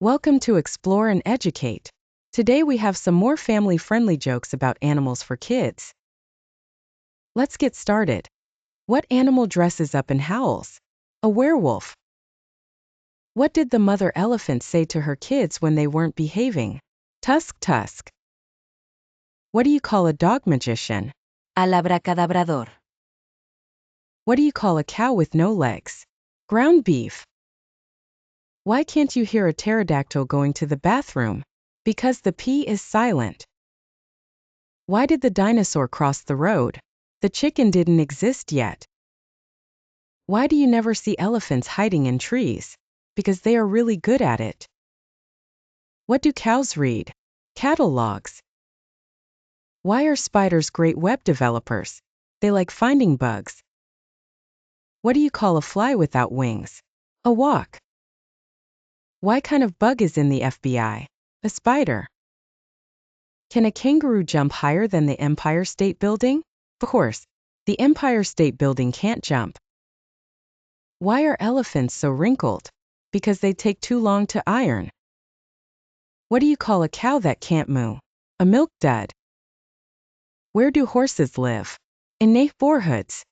Welcome to Explore and Educate. Today we have some more family-friendly jokes about animals for kids. Let's get started. What animal dresses up and howls? A werewolf. What did the mother elephant say to her kids when they weren't behaving? Tusk, tusk. What do you call a dog magician? Al abracadabrador. What do you call a cow with no legs? Ground beef. Why can't you hear a pterodactyl going to the bathroom? Because the P is silent. Why did the dinosaur cross the road? The chicken didn't exist yet. Why do you never see elephants hiding in trees? Because they are really good at it. What do cows read? Catalogs. Why are spiders great web developers? They like finding bugs. What do you call a fly without wings? A walk. Why kind of bug is in the FBI? A spider. Can a kangaroo jump higher than the Empire State Building? Of course, the Empire State Building can't jump. Why are elephants so wrinkled? Because they take too long to iron. What do you call a cow that can't moo? A milk dud. Where do horses live? In neighborhoods.